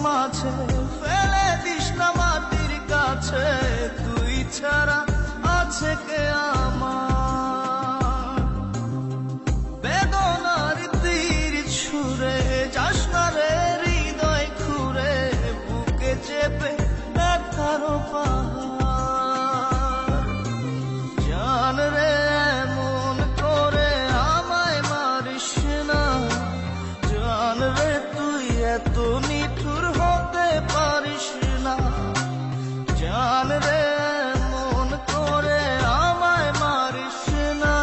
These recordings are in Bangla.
মাঝে ফেলে দিস না মাটির কাছে, তুই ছাড়া আছে কে আমার? বেদনার তীর ছুঁড়ে যাস না রে হৃদয় খুঁড়ে, বুকে চেপে ব্যথারও পাহাড়। জান রে এমন করে আমায় মারিস না, জান রে তুই এত নিঠুর হতে পারিস না। জান রে এমন করে আমায় মারিস না,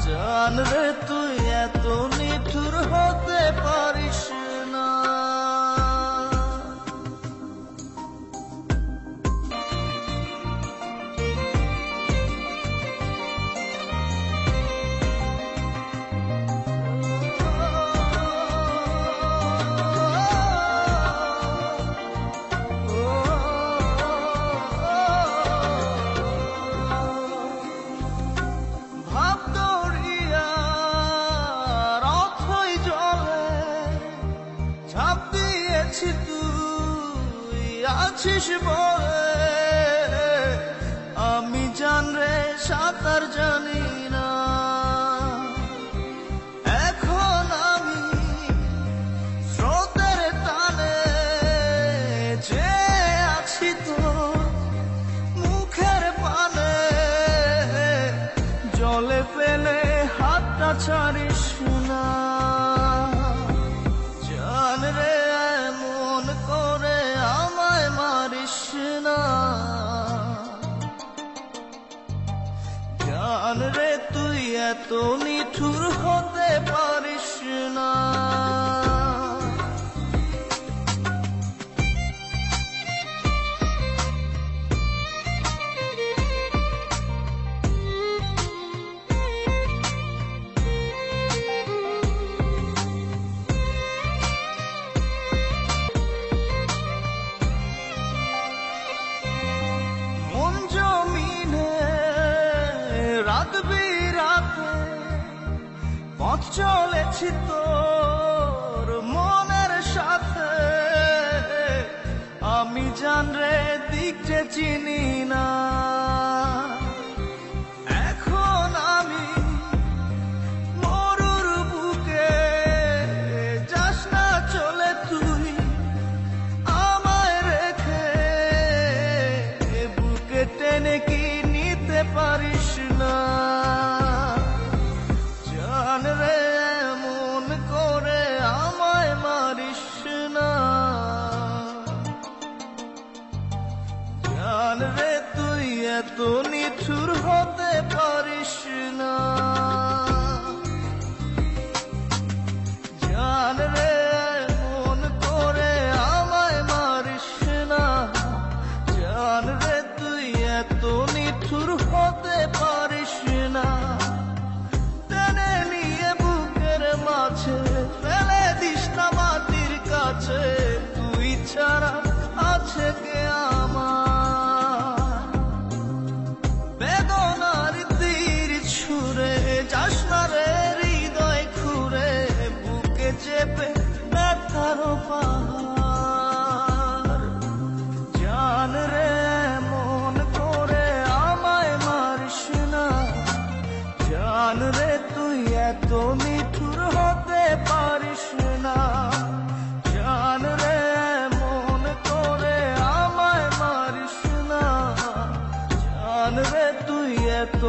জান রে তুই এত নিঠুর হতে পারিস না। ঝাঁপ দিয়েছি তুই আছিস বলে, আমি জান রে সাঁতার জানি না। এখন আমি স্রোতের টানে যে আছি তোর মুখের পানে, জলে ফেলে হাতটা ছাড়িস না। জান রে এমন করে আমায় মারিস না, জান রে তুই এত নিঠুর হতে পারিস না। রাত বিরাতে পথ চলেছি তোর মনের সাথে, আমি জান রে দিক যে চিনি না। এখন আমি মরুর বুকে, যাস না চলে তুই আমায় রেখে, বুকে টেনে কি নিতে পারিস না। জান রে এমন করে আমায় মারিস না, জান রে তুই এত নিঠুর হতে পারিস না। জান রে এমন করে আমায় মারিস না, জান রে তুই এত নিঠুর হতে পারিস না। টেনে নিয়ে বুকের মাঝে ফেলে দিস না মাটির কাছে, তুই ছাড়া আছে কে আমার? বেদনার তীর ছুঁড়ে যাস না রে হৃদয় খুঁড়ে, বুকে চেপে ব্যথারও পাহাড়। জান রে এমন করে আমায় মারিস না, জান রে তুই এত নিঠুর হতে পারিস না। জান রে এমন করে আমায় মারিস না, জান রে তুই এত